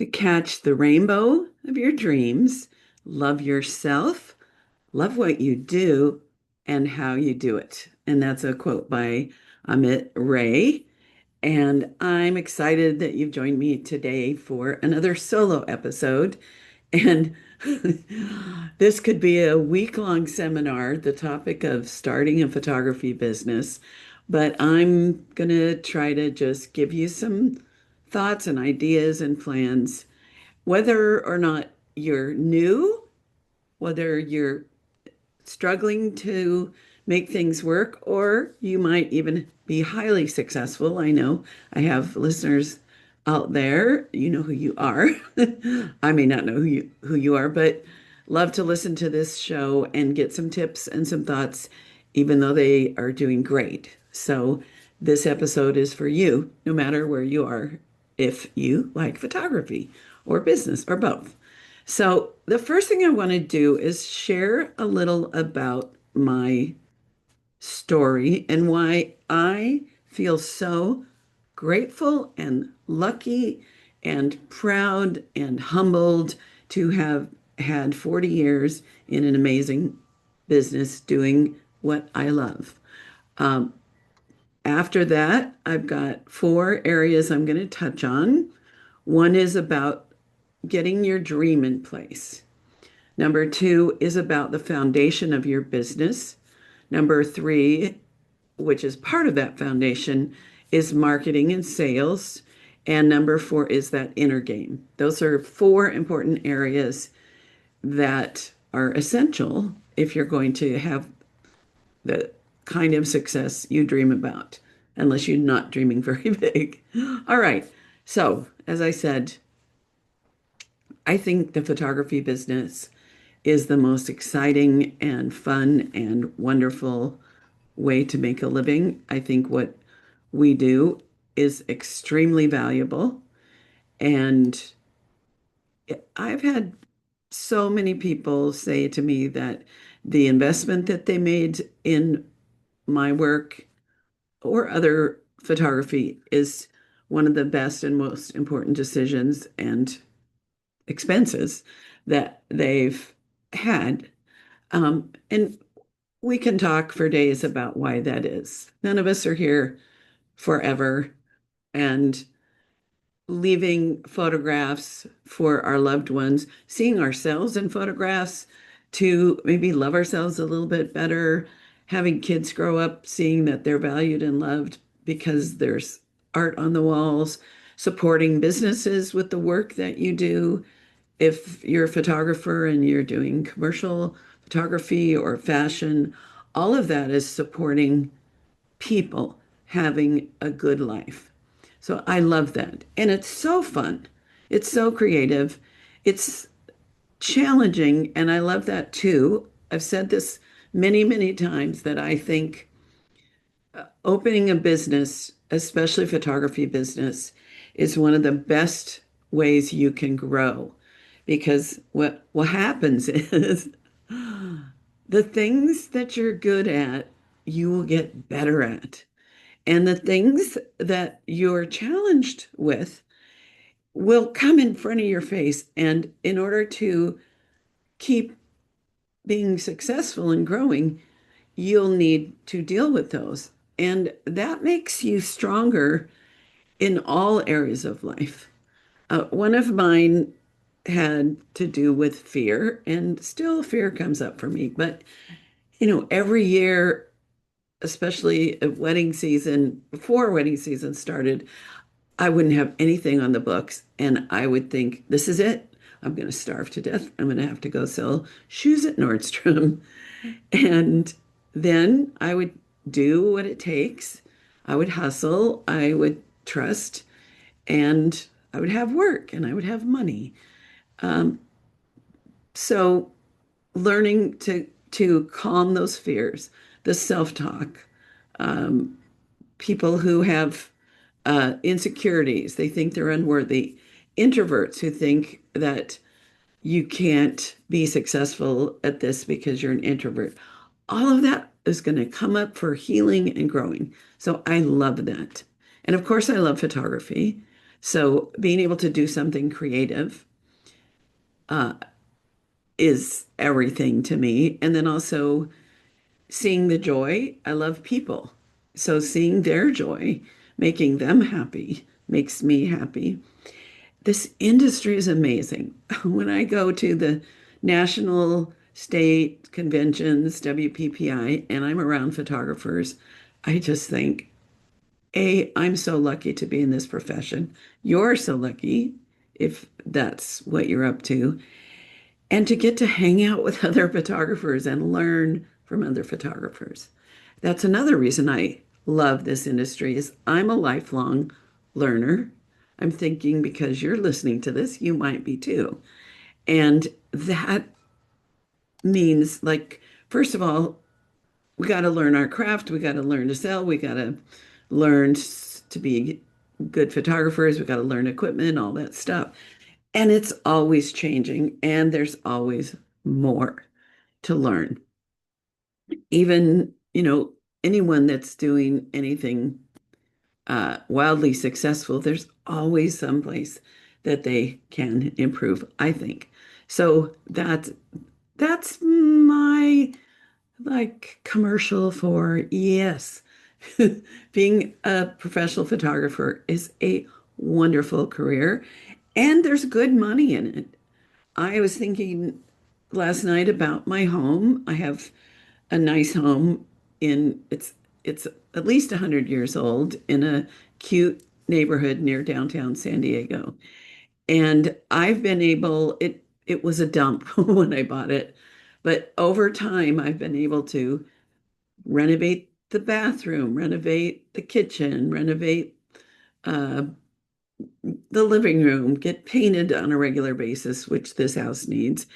to catch the rainbow of your dreams, love yourself, love what you do, and how you do it. And that's a quote by Amit Ray. And I'm excited that you've joined me today for another solo episode. And this could be a week-long seminar, the topic of starting a photography business. But I'm going to try to just give you some thoughts and ideas and plans, whether or not you're new, whether you're struggling to make things work, or you might even be highly successful. I know I have listeners out there. You know who you are. I may not know who you are, but love to listen to this show and get some tips and some thoughts, even though they are doing great. So this episode is for you, no matter where you are, if you like photography or business or both. So, the first thing I want to do is share a little about my story and why I feel so grateful and lucky and proud and humbled to have had 40 years in an amazing business doing what I love. Um, After that, I've got four areas I'm going to touch on. One is about getting your dream in place. Number two is about the foundation of your business. Number three, which is part of that foundation, is marketing and sales. And number four is that inner game. Those are four important areas that are essential if you're going to have the kind of success you dream about, unless you're not dreaming very big. All right. So, as I said, I think the photography business is the most exciting and fun and wonderful way to make a living. I think what we do is extremely valuable. And I've had so many people say to me that the investment that they made in my work or other photography is one of the best and most important decisions and expenses that they've had. And we can talk for days about why that is. None of us are here forever, and leaving photographs for our loved ones, seeing ourselves in photographs to maybe love ourselves a little bit better, having kids grow up seeing that they're valued and loved because there's art on the walls, supporting businesses with the work that you do. If you're a photographer and you're doing commercial photography or fashion, all of that is supporting people having a good life. So I love that. And it's so fun. It's so creative. It's challenging. And I love that too. I've said this many, many times that I think opening a business, especially photography business, is one of the best ways you can grow. Because what happens is the things that you're good at, you will get better at. And the things that you're challenged with will come in front of your face. And in order to keep being successful and growing, you'll need to deal with those. And that makes you stronger in all areas of life. One of mine had to do with fear, and still fear comes up for me. But, every year, especially at wedding season, before wedding season started, I wouldn't have anything on the books. And I would think, this is it. I'm going to starve to death. I'm going to have to go sell shoes at Nordstrom. And then I would do what it takes. I would hustle. I would trust. And I would have work and I would have money. Um, so learning to calm those fears, the self-talk, um, people who have insecurities, they think they're unworthy, introverts who think that you can't be successful at this because you're an introvert. All of that is going to come up for healing and growing. So I love that. And of course, I love photography. So being able to do something creative uh, is everything to me. And then also seeing the joy. I love people. So seeing their joy, making them happy, makes me happy. This industry is amazing. When I go to the national state conventions, WPPI, and I'm around photographers, I just think, I'm so lucky to be in this profession. You're so lucky if that's what you're up to. And to get to hang out with other photographers and learn from other photographers. That's another reason I love this industry is I'm a lifelong learner. I'm thinking because you're listening to this, you might be too. And that means like first of all, we got to learn our craft, we got to learn to sell, we got to learn to be good photographers, we got to learn equipment, all that stuff. And it's always changing and there's always more to learn. Even, anyone that's doing anything wildly successful, there's always someplace that they can improve, I think. So that's my like commercial for yes. Being a professional photographer is a wonderful career and there's good money in it. I was thinking last night about my home. I have a nice home in it's at least 100 years old in a cute neighborhood near downtown San Diego. And I've been able it was a dump when I bought it, but over time I've been able to renovate the bathroom, renovate the kitchen, renovate uh, the living room, get painted on a regular basis, which this house needs.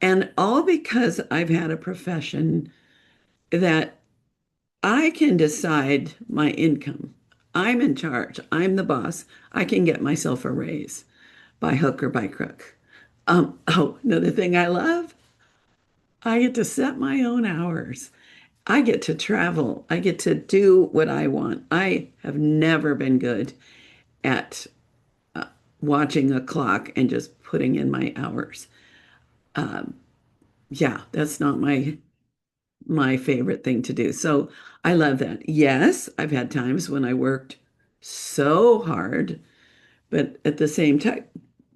And all because I've had a profession that I can decide my income. I'm in charge. I'm the boss. I can get myself a raise by hook or by crook. Another thing I love, I get to set my own hours. I get to travel. I get to do what I want. I have never been good at uh, watching a clock and just putting in my hours. Um, yeah, that's not my favorite thing to do. So I love that. Yes, I've had times when I worked so hard, but at the same time,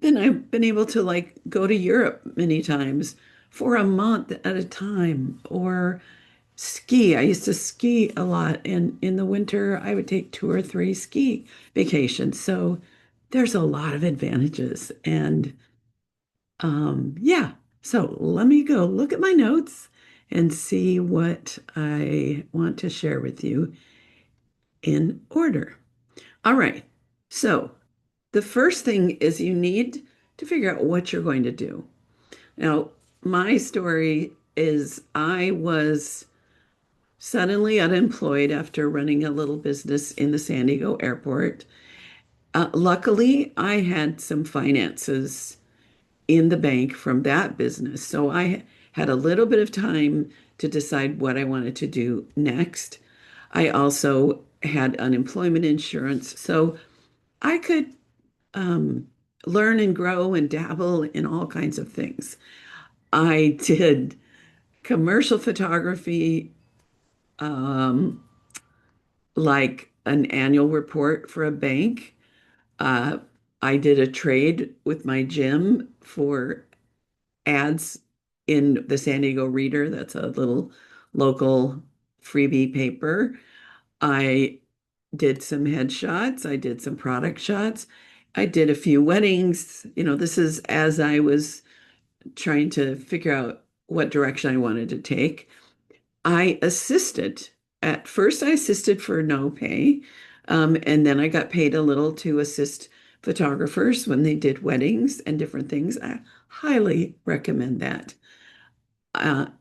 then I've been able to like go to Europe many times for a month at a time or ski. I used to ski a lot, and in the winter, I would take 2 or 3 ski vacations. So there's a lot of advantages. And yeah, so let me go look at my notes and see what I want to share with you in order. All right. So the first thing is you need to figure out what you're going to do. Now, my story is I was suddenly unemployed after running a little business in the San Diego airport. Luckily, I had some finances in the bank from that business. So I had a little bit of time to decide what I wanted to do next. I also had unemployment insurance. So I could um, learn and grow and dabble in all kinds of things. I did commercial photography, um, like an annual report for a bank. Uh, I did a trade with my gym for ads in the San Diego Reader. That's a little local freebie paper. I did some headshots. I did some product shots. I did a few weddings. This is as I was trying to figure out what direction I wanted to take. I assisted. At first, I assisted for no pay. And then I got paid a little to assist photographers when they did weddings and different things. I highly recommend that.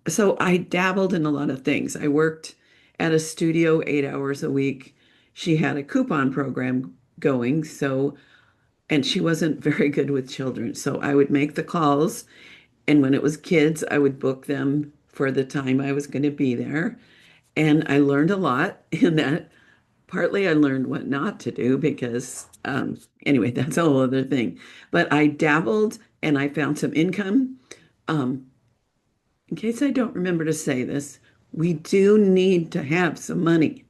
So I dabbled in a lot of things. I worked at a studio 8 hours a week. She had a coupon program going, and she wasn't very good with children. So I would make the calls, and when it was kids, I would book them for the time I was going to be there. And I learned a lot in that. Partly I learned what not to do because Anyway, that's a whole other thing. But I dabbled and I found some income. Um, in case I don't remember to say this, we do need to have some money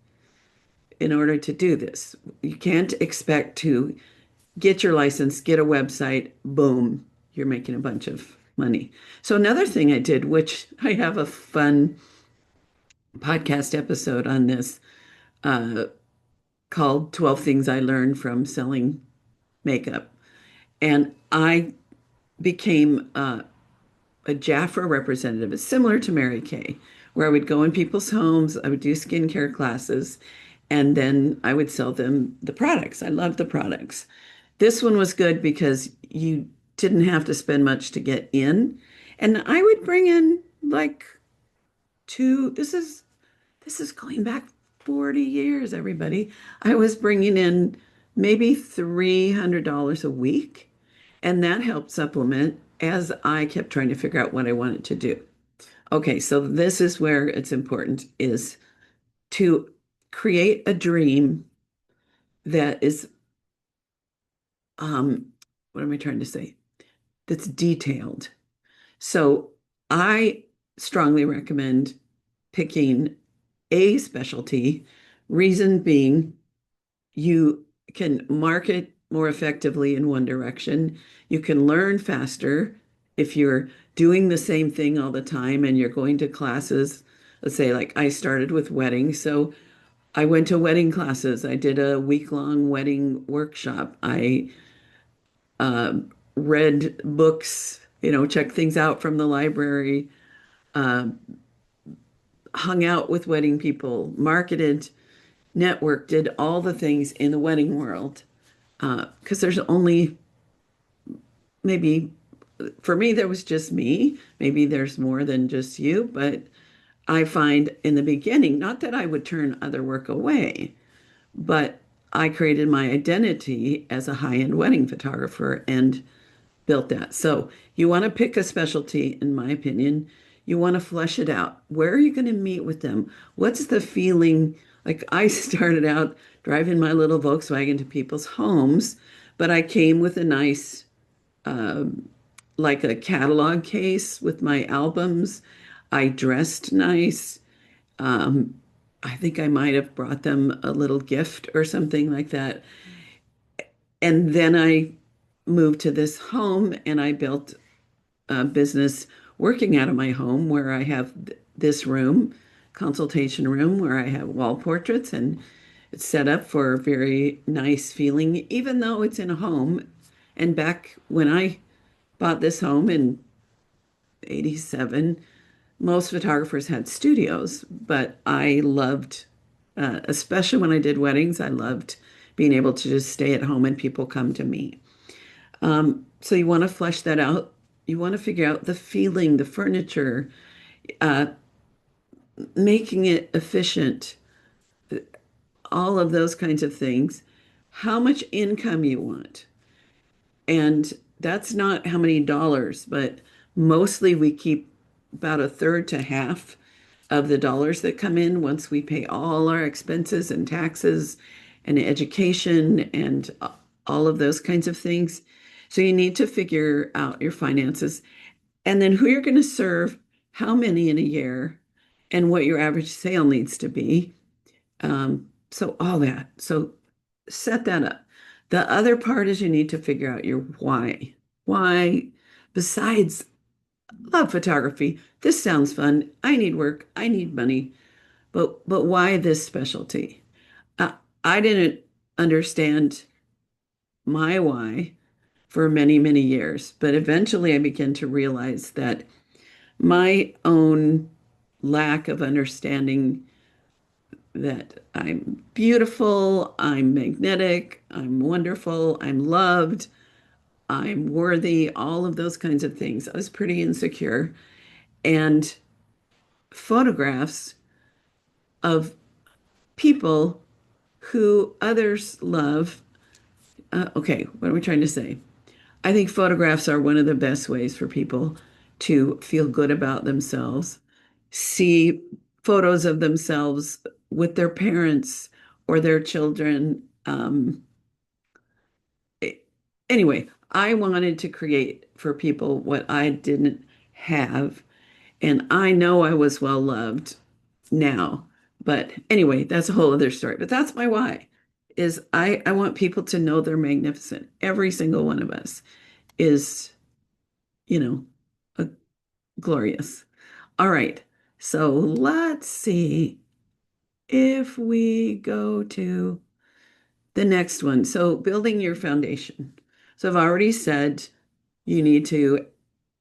in order to do this. You can't expect to get your license, get a website, boom, you're making a bunch of money. So another thing I did, which I have a fun podcast episode on this, uh, called 12 Things I Learned from Selling Makeup. And I became a Jafra representative. It's similar to Mary Kay, where I would go in people's homes, I would do skincare classes, and then I would sell them the products. I love the products. This one was good because you didn't have to spend much to get in. And I would bring in like two, this is going back 40 years, everybody. I was bringing in maybe $300 a week, and that helped supplement as I kept trying to figure out what I wanted to do. Okay, so this is where it's important is to create a dream that is um what am I trying to say? That's detailed. So I strongly recommend picking a specialty, reason being you can market more effectively in one direction. You can learn faster if you're doing the same thing all the time and you're going to classes. Let's say, like, I started with weddings. So I went to wedding classes. I did a week-long wedding workshop. I uh, read books, checked things out from the library, uh, hung out with wedding people, marketed, networked, did all the things in the wedding world. Because there's only maybe for me, there was just me. Maybe there's more than just you, but I find in the beginning, not that I would turn other work away, but I created my identity as a high-end wedding photographer and built that. So you want to pick a specialty, in my opinion. You want to flesh it out. Where are you going to meet with them? What's the feeling? Like I started out driving my little Volkswagen to people's homes, but I came with a nice like a catalog case with my albums. I dressed nice. Um, I think I might have brought them a little gift or something like that. And then I moved to this home and I built a business working out of my home where I have this room, consultation room, where I have wall portraits and it's set up for a very nice feeling, even though it's in a home. And back when I bought this home in 87, most photographers had studios, but I loved, especially when I did weddings, I loved being able to just stay at home and people come to me. So you want to flesh that out. You want to figure out the feeling, the furniture, uh, making it efficient, all of those kinds of things. How much income you want. And that's not how many dollars, but mostly we keep about a third to half of the dollars that come in once we pay all our expenses and taxes and education and all of those kinds of things. So you need to figure out your finances and then who you're going to serve, how many in a year, and what your average sale needs to be. So all that. So set that up. The other part is you need to figure out your why. Why, besides love photography, this sounds fun. I need work. I need money. But why this specialty? Uh, I didn't understand my why for many, many years, but eventually I began to realize that my own lack of understanding that I'm beautiful, I'm magnetic, I'm wonderful, I'm loved, I'm worthy, all of those kinds of things. I was pretty insecure. And photographs of people who others love. Okay, what are we trying to say? I think photographs are one of the best ways for people to feel good about themselves, see photos of themselves with their parents or their children. anyway, I wanted to create for people what I didn't have. And I know I was well loved now. But anyway, that's a whole other story. But that's my why is I want people to know they're magnificent. Every single one of us is, you know, a, glorious. All right. So let's see if we go to the next one. So building your foundation. So I've already said you need to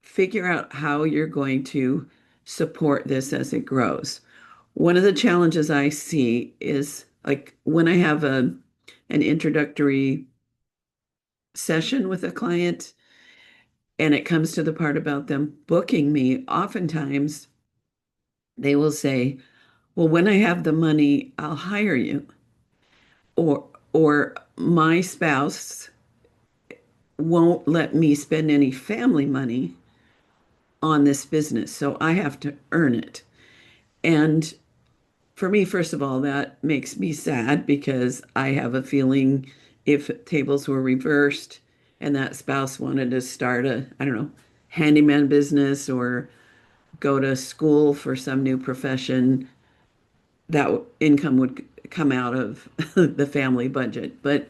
figure out how you're going to support this as it grows. One of the challenges I see is like when I have an introductory session with a client and it comes to the part about them booking me, oftentimes they will say, "Well, when I have the money, I'll hire you." Or my spouse won't let me spend any family money on this business, so I have to earn it. And for me, first of all, that makes me sad because I have a feeling if tables were reversed and that spouse wanted to start a, I don't know, handyman business or go to school for some new profession, that income would come out of the family budget. But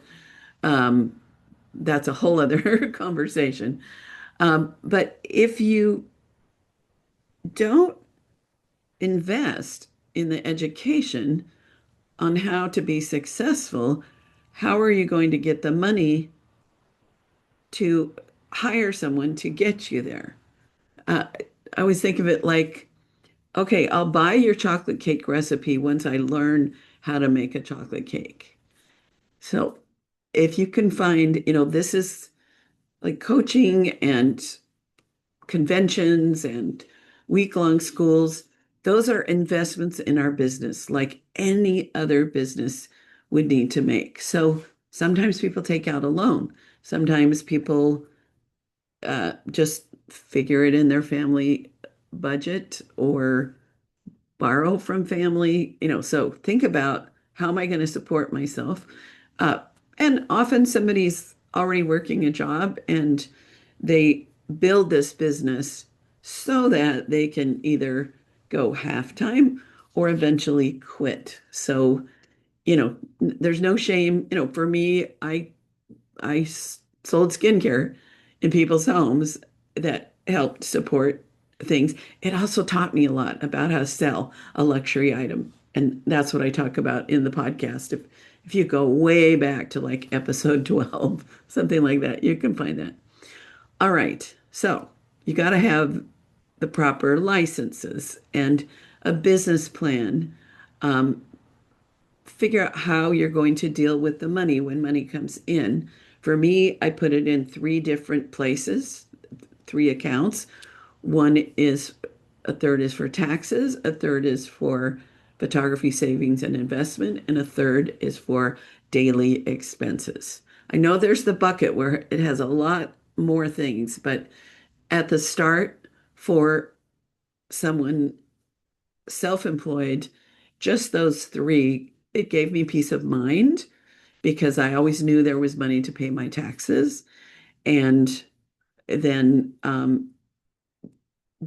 um, that's a whole other conversation. But if you don't invest in the education on how to be successful, how are you going to get the money to hire someone to get you there? Uh, I always think of it like, okay, I'll buy your chocolate cake recipe once I learn how to make a chocolate cake. So if you can find, this is like coaching and conventions and week-long schools, those are investments in our business like any other business would need to make. So sometimes people take out a loan. Sometimes people just figure it in their family budget or borrow from family, so think about how am I going to support myself? Uh, and often somebody's already working a job and they build this business so that they can either go half-time or eventually quit. So, there's no shame. For me, I sold skincare in people's homes that helped support things. It also taught me a lot about how to sell a luxury item. And that's what I talk about in the podcast. If you go way back to like episode 12, something like that, you can find that. All right. So you got to have the proper licenses and a business plan. Um, Figure out how you're going to deal with the money when money comes in. For me, I put it in three different places, three accounts. One is a third is for taxes, a third is for photography savings and investment, and a third is for daily expenses. I know there's the bucket where it has a lot more things, but at the start, for someone self-employed, just those three, it gave me peace of mind because I always knew there was money to pay my taxes. And then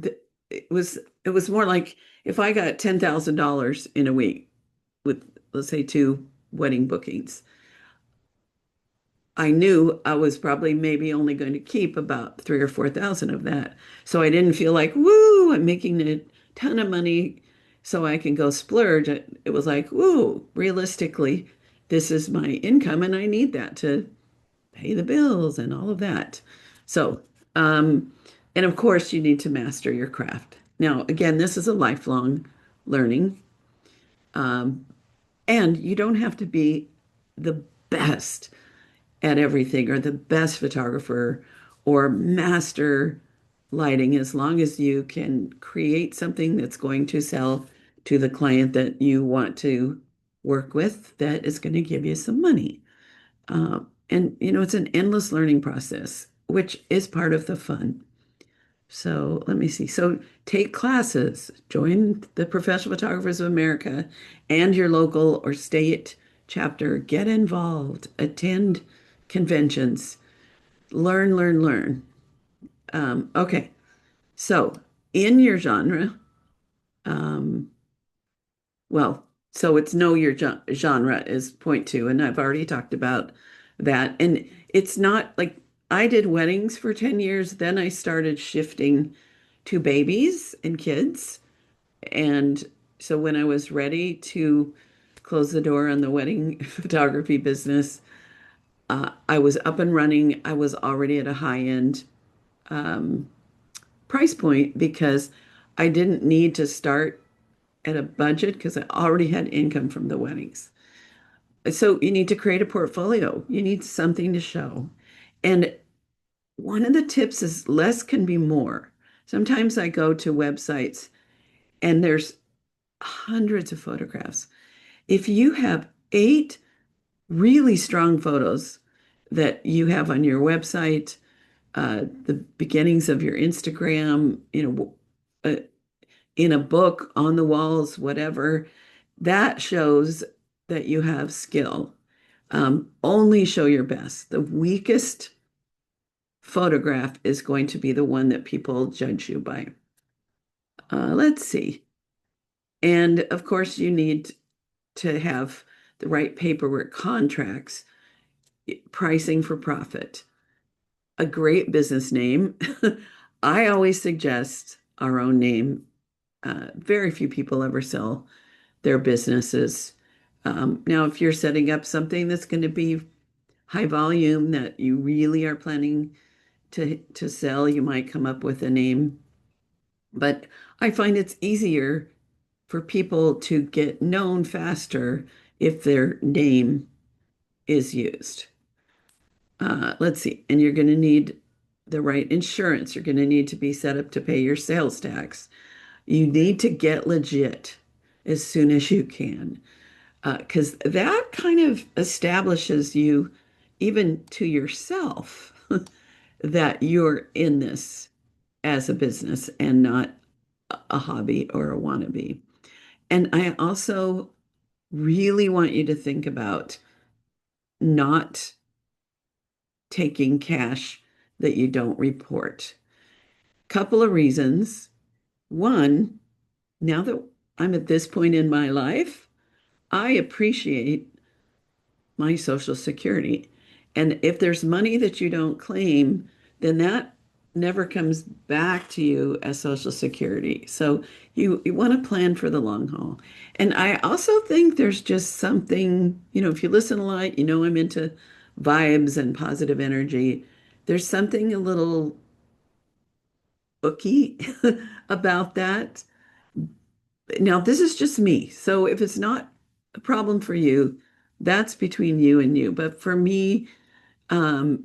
th it was more like if I got $10,000 in a week with, let's say, two wedding bookings, I knew I was probably maybe only going to keep about 3 or 4 thousand of that. So I didn't feel like, woo, I'm making a ton of money so I can go splurge. It was like, woo, realistically, this is my income and I need that to pay the bills and all of that. So, um, and of course, you need to master your craft. Now, again, this is a lifelong learning, um, and you don't have to be the best at everything or the best photographer or master lighting as long as you can create something that's going to sell to the client that you want to work with that is going to give you some money. And it's an endless learning process, which is part of the fun. So let me see. So take classes, join the Professional Photographers of America and your local or state chapter. Get involved, attend conventions, Learn, learn, learn. Okay. So in your genre, um, well, so it's know your genre is point two, and I've already talked about that. And it's not like I did weddings for 10 years, then I started shifting to babies and kids. And so when I was ready to close the door on the wedding photography business, I was up and running. I was already at a high end um, price point because I didn't need to start at a budget because I already had income from the weddings. So you need to create a portfolio. You need something to show. And one of the tips is less can be more. Sometimes I go to websites and there's hundreds of photographs. If you have 8 really strong photos that you have on your website, the beginnings of your Instagram, in a book, on the walls, whatever, that shows that you have skill. Only show your best. The weakest photograph is going to be the one that people judge you by. Let's see. And of course, you need to have the right paperwork, contracts, pricing for profit, a great business name. I always suggest our own name. Very few people ever sell their businesses. Now, if you're setting up something that's going to be high volume that you really are planning to sell, you might come up with a name. But I find it's easier for people to get known faster if their name is used. Let's see, and you're going to need the right insurance. You're going to need to be set up to pay your sales tax. You need to get legit as soon as you can, because that kind of establishes you, even to yourself, that you're in this as a business and not a hobby or a wannabe. And I also really want you to think about not taking cash that you don't report. Couple of reasons. One, now that I'm at this point in my life, I appreciate my Social Security. And if there's money that you don't claim, then that never comes back to you as Social Security. So you want to plan for the long haul. And I also think there's just something, if you listen a lot, I'm into vibes and positive energy. There's something a little booky about that. Now, this is just me. So if it's not a problem for you, that's between you and you. But for me, um,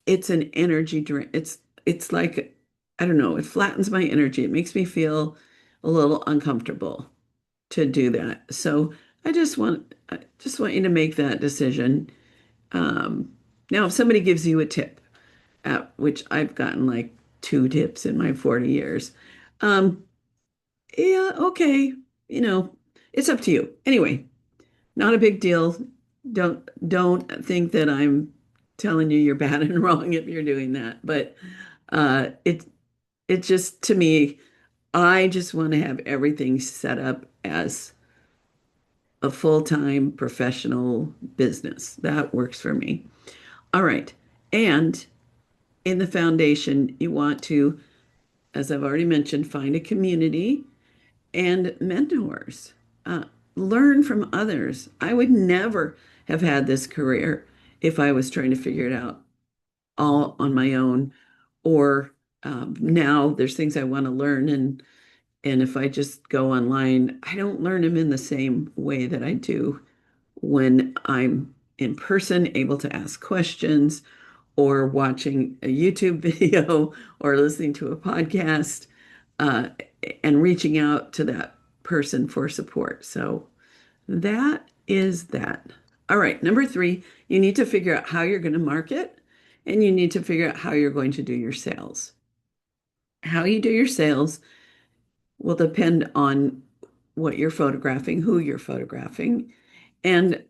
it's an energy drink. It's like, I don't know, it flattens my energy. It makes me feel a little uncomfortable to do that. So I just want you to make that decision. Um, Now, if somebody gives you a tip, which I've gotten like 2 tips in my 40 years, um, yeah, okay, you know, it's up to you. Anyway, not a big deal. Don't think that I'm telling you you're bad and wrong if you're doing that. But it just to me, I just want to have everything set up as a full-time professional business. That works for me. All right. And in the foundation, you want to, as I've already mentioned, find a community and mentors. Uh, Learn from others. I would never have had this career if I was trying to figure it out all on my own. Or now there's things I want to learn, and if I just go online, I don't learn them in the same way that I do when I'm in person, able to ask questions, or watching a YouTube video, or listening to a podcast, uh, and reaching out to that person for support. So that is that. All right, number three, you need to figure out how you're going to market, and you need to figure out how you're going to do your sales. How you do your sales will depend on what you're photographing, who you're photographing, and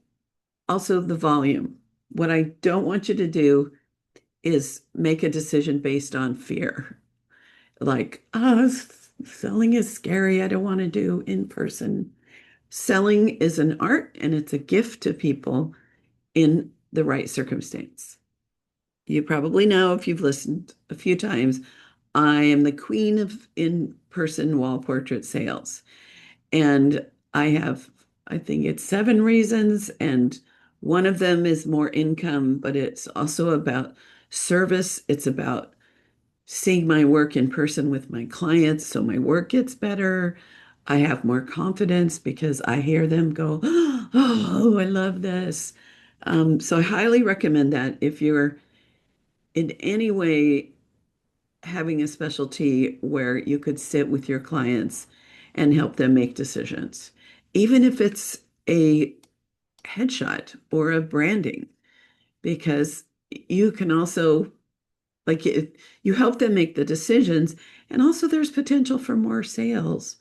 also the volume. What I don't want you to do is make a decision based on fear. Like, oh, selling is scary. I don't want to do in person. Selling is an art and it's a gift to people in the right circumstance. You probably know if you've listened a few times, I am the queen of in-person wall portrait sales. And I have, I think it's 7 reasons, and one of them is more income, but it's also about service. It's about seeing my work in person with my clients, so my work gets better. I have more confidence because I hear them go, "Oh, I love this." So I highly recommend that if you're in any way having a specialty where you could sit with your clients and help them make decisions, even if it's a headshot or a branding, because you can also you help them make the decisions, and also there's potential for more sales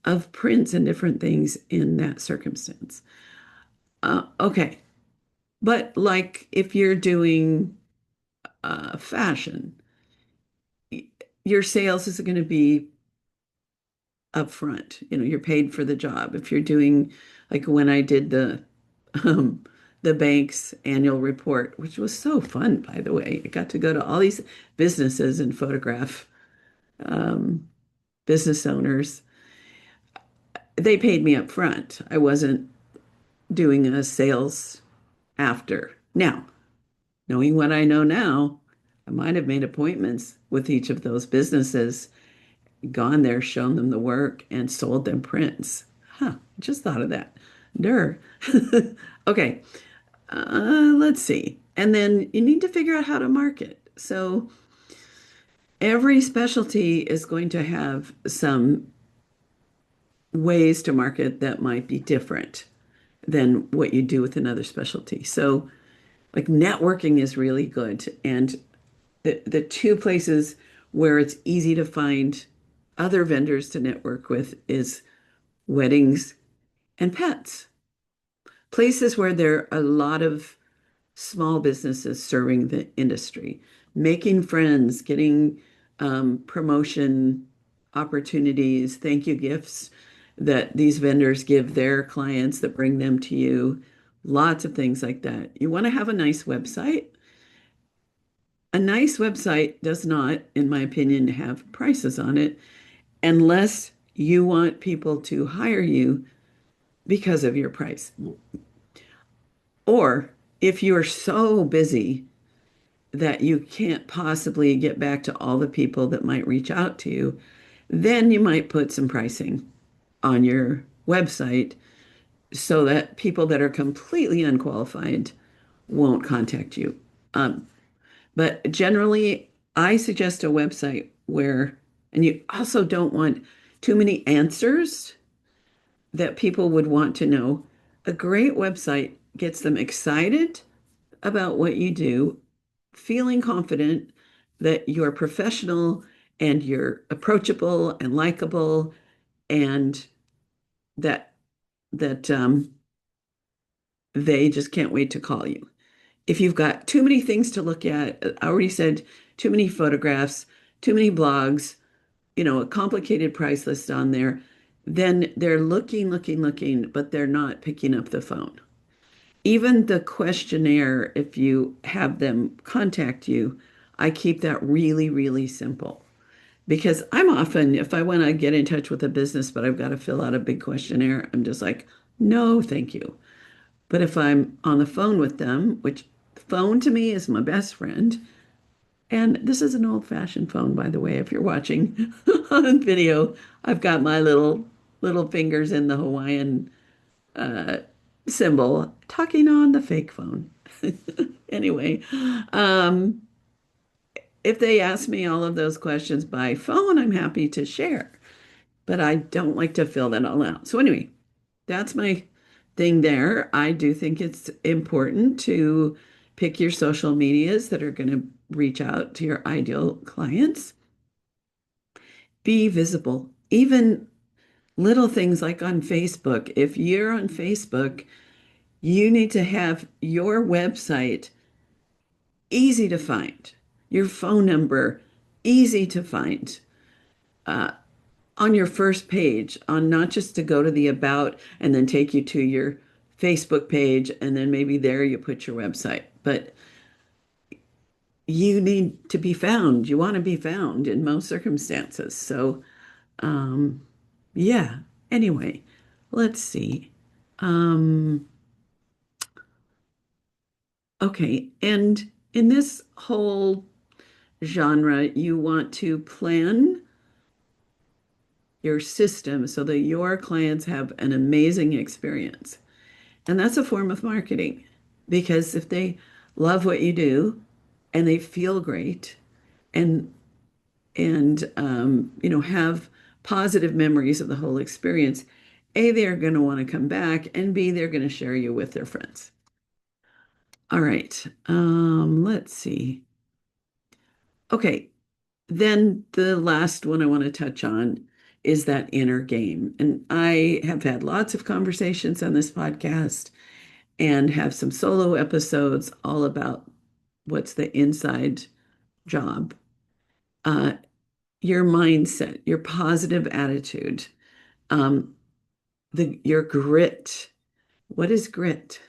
of prints and different things in that circumstance. Okay, but like if you're doing fashion, your sales is going to be upfront. You know, you're paid for the job. If you're doing like when I did um the bank's annual report, which was so fun, by the way. I got to go to all these businesses and photograph um business owners. They paid me up front. I wasn't doing a sales after. Now, knowing what I know now, I might have made appointments with each of those businesses, gone there, shown them the work, and sold them prints. Huh, just thought of that. Dur. Okay, let's see. And then you need to figure out how to market. So every specialty is going to have some ways to market that might be different than what you do with another specialty. So, like networking is really good. And the two places where it's easy to find other vendors to network with is weddings and pets. Places where there are a lot of small businesses serving the industry, making friends, getting promotion opportunities, thank you gifts that these vendors give their clients that bring them to you, lots of things like that. You want to have a nice website. A nice website does not, in my opinion, have prices on it unless you want people to hire you because of your price. Or if you're so busy that you can't possibly get back to all the people that might reach out to you, then you might put some pricing on your website so that people that are completely unqualified won't contact you. Um, but generally, I suggest a website where, and you also don't want too many answers that people would want to know. A great website gets them excited about what you do, feeling confident that you're professional and you're approachable and likable, and that that they just can't wait to call you. If you've got too many things to look at, I already said too many photographs, too many blogs, a complicated price list on there, then they're looking, but they're not picking up the phone. Even the questionnaire, if you have them contact you, I keep that really, really simple because I'm often, if I want to get in touch with a business, but I've got to fill out a big questionnaire, I'm just like, no, thank you. But if I'm on the phone with them, which the phone to me is my best friend, and this is an old-fashioned phone, by the way, if you're watching on video, I've got my little fingers in the Hawaiian uh, symbol, talking on the fake phone. Anyway, um, if they ask me all of those questions by phone, I'm happy to share, but I don't like to fill that all out. So anyway, that's my thing there. I do think it's important to pick your social medias that are going to reach out to your ideal clients. Be visible. Even little things like on Facebook. If you're on Facebook, you need to have your website easy to find. your phone number, easy to find. Uh, on your first page, on not just to go to the about and then take you to your Facebook page, and then maybe there you put your website. But you need to be found. You want to be found in most circumstances. So, um, yeah. Anyway, let's see. Um, okay. And in this whole genre, you want to plan your system so that your clients have an amazing experience. And that's a form of marketing because if they love what you do and they feel great and have positive memories of the whole experience, A, they're going to want to come back, and B, they're going to share you with their friends. All right. Let's see. Okay. Then the last one I want to touch on is that inner game. And I have had lots of conversations on this podcast and have some solo episodes all about what's the inside job. Uh, your mindset, your positive attitude, um, your grit. What is grit?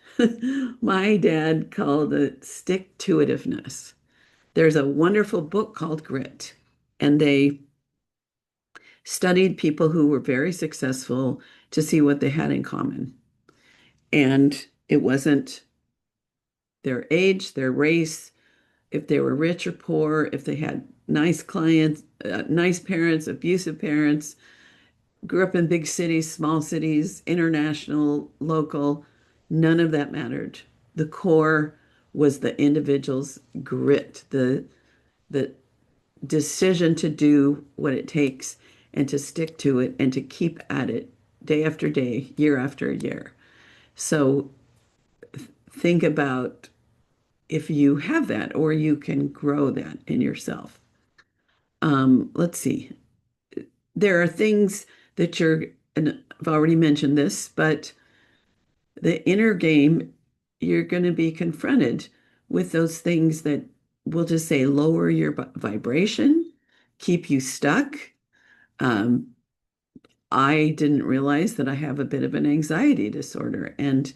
My dad called it stick-to-itiveness. There's a wonderful book called Grit, and they studied people who were very successful to see what they had in common. And it wasn't their age, their race, if they were rich or poor, if they had nice clients, nice parents, abusive parents, grew up in big cities, small cities, international, local, none of that mattered. The core was the individual's grit, the decision to do what it takes and to stick to it and to keep at it day after day, year after year. So think about if you have that or you can grow that in yourself. Let's see. There are things that and I've already mentioned this, but the inner game, you're going to be confronted with those things that we'll just say lower your vibration, keep you stuck. Um, I didn't realize that I have a bit of an anxiety disorder. And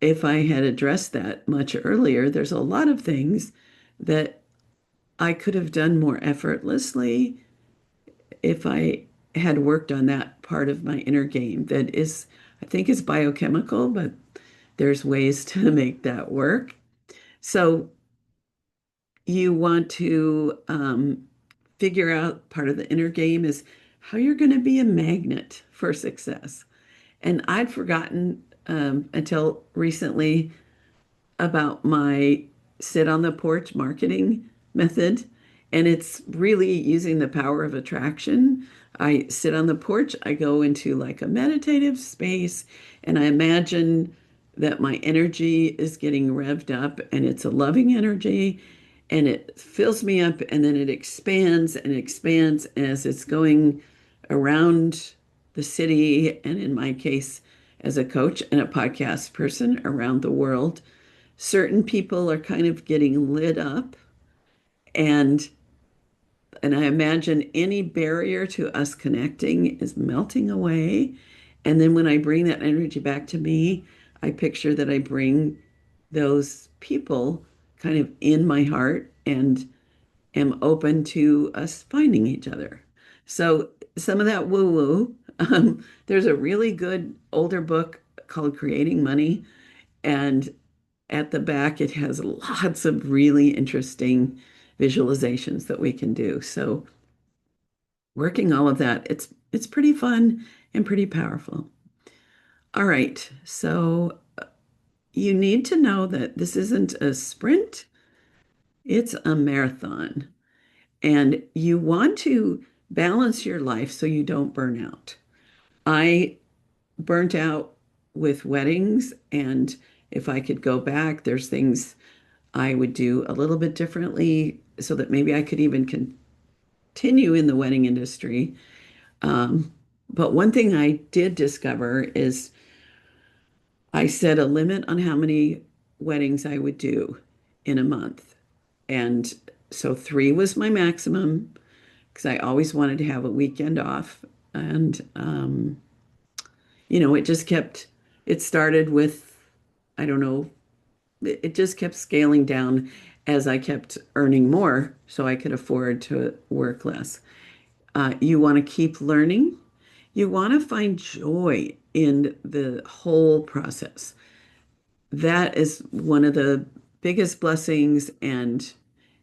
if I had addressed that much earlier, there's a lot of things that I could have done more effortlessly if I had worked on that part of my inner game that is, I think is biochemical, but there's ways to make that work. So you want to figure out part of the inner game is how you're going to be a magnet for success. And I'd forgotten until recently about my sit on the porch marketing method. And it's really using the power of attraction. I sit on the porch, I go into like a meditative space, and I imagine that my energy is getting revved up and it's a loving energy and it fills me up and then it expands and expands as it's going around the city. And in my case, as a coach and a podcast person around the world, certain people are kind of getting lit up and I imagine any barrier to us connecting is melting away. And then when I bring that energy back to me, I picture that I bring those people kind of in my heart and am open to us finding each other. So some of that woo-woo. There's a really good older book called Creating Money, and at the back it has lots of really interesting visualizations that we can do. So working all of that, it's pretty fun and pretty powerful. All right, so you need to know that this isn't a sprint, it's a marathon. And you want to balance your life so you don't burn out. I burnt out with weddings, and if I could go back, there's things I would do a little bit differently so that maybe I could even continue in the wedding industry. Um, but one thing I did discover is I set a limit on how many weddings I would do in a month. And So three was my maximum because I always wanted to have a weekend off. And, it just kept, it started with, I don't know, it just kept scaling down as I kept earning more so I could afford to work less. You want to keep learning. You want to find joy in the whole process. That is one of the biggest blessings. And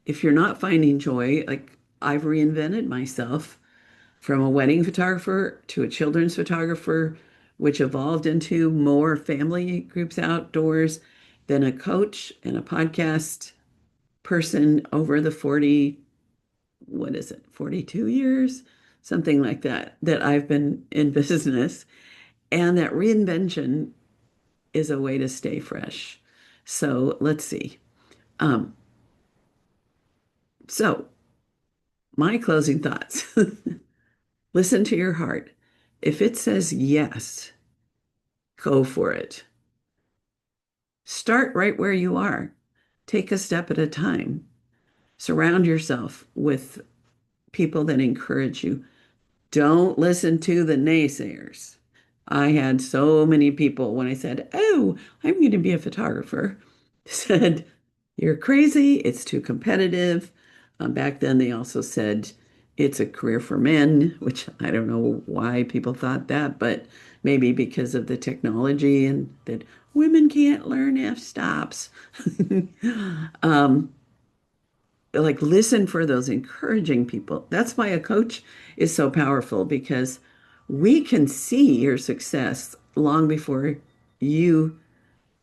if you're not finding joy, like I've reinvented myself from a wedding photographer to a children's photographer, which evolved into more family groups outdoors, then a coach and a podcast person over the 40, what is it, 42 years? Something like that, that I've been in business. And that reinvention is a way to stay fresh. So let's see. Um, so my closing thoughts. Listen to your heart. If it says yes, go for it. Start right where you are. Take a step at a time. Surround yourself with people that encourage you. Don't listen to the naysayers. I had so many people when I said, "Oh, I'm going to be a photographer," said, "You're crazy. It's too competitive." Back then, they also said it's a career for men, which I don't know why people thought that, but maybe because of the technology and that women can't learn f-stops. um, like listen for those encouraging people. That's why a coach is so powerful because we can see your success long before you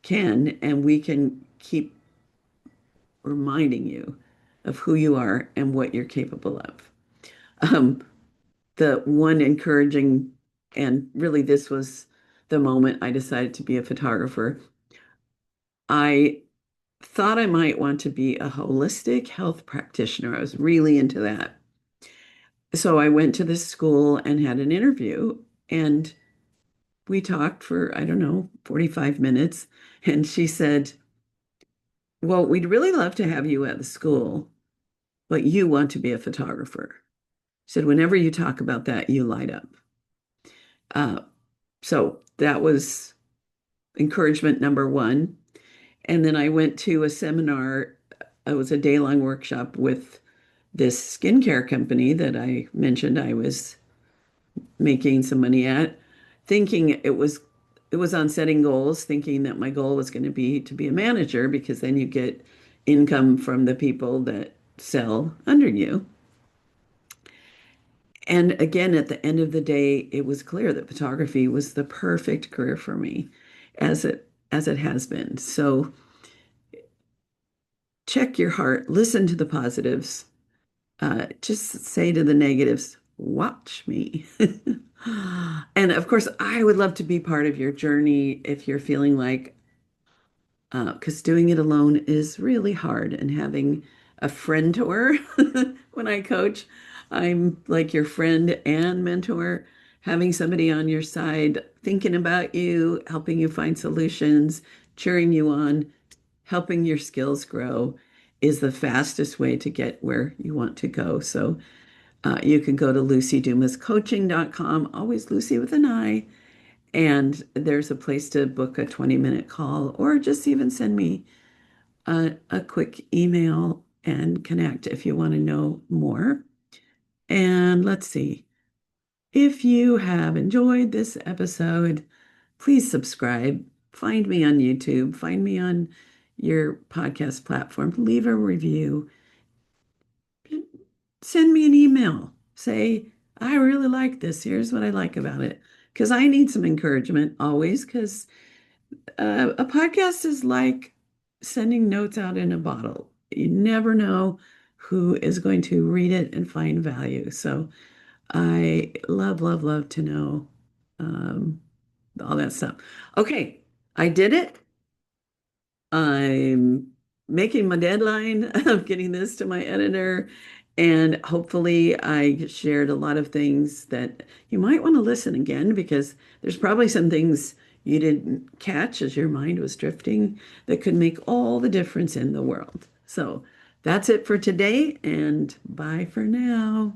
can, and we can keep reminding you of who you are and what you're capable of. Um, the one encouraging, and really this was the moment I decided to be a photographer. I thought I might want to be a holistic health practitioner. I was really into that. So I went to this school and had an interview, and we talked for, I don't know, 45 minutes. And she said, "Well, we'd really love to have you at the school, but you want to be a photographer." She said, "Whenever you talk about that, you light up." Uh, so that was encouragement number one. And then I went to a seminar. It was a day-long workshop with this skincare company that I mentioned I was making some money at, thinking it was on setting goals, thinking that my goal was going to be a manager because then you get income from the people that sell under you. And again, at the end of the day, it was clear that photography was the perfect career for me, as it has been. So check your heart, listen to the positives, just say to the negatives, "Watch me." And of course, I would love to be part of your journey if you're feeling like, because doing it alone is really hard, and having a friend-tor when I coach, I'm like your friend and mentor, having somebody on your side, thinking about you, helping you find solutions, cheering you on, helping your skills grow is the fastest way to get where you want to go. So you can go to lucidumascoaching.com, always Lucy with an I, and there's a place to book a 20-minute call or just even send me a quick email and connect if you want to know more. And let's see. If you have enjoyed this episode, please subscribe. Find me on YouTube. Find me on your podcast platform. Leave a review. Send me an email. Say, "I really like this. Here's what I like about it." Because I need some encouragement always, because a podcast is like sending notes out in a bottle. You never know who is going to read it and find value. So I love, love, love to know um, all that stuff. Okay, I did it. I'm making my deadline of getting this to my editor. And hopefully, I shared a lot of things that you might want to listen again because there's probably some things you didn't catch as your mind was drifting that could make all the difference in the world. So, That's it for today, and bye for now.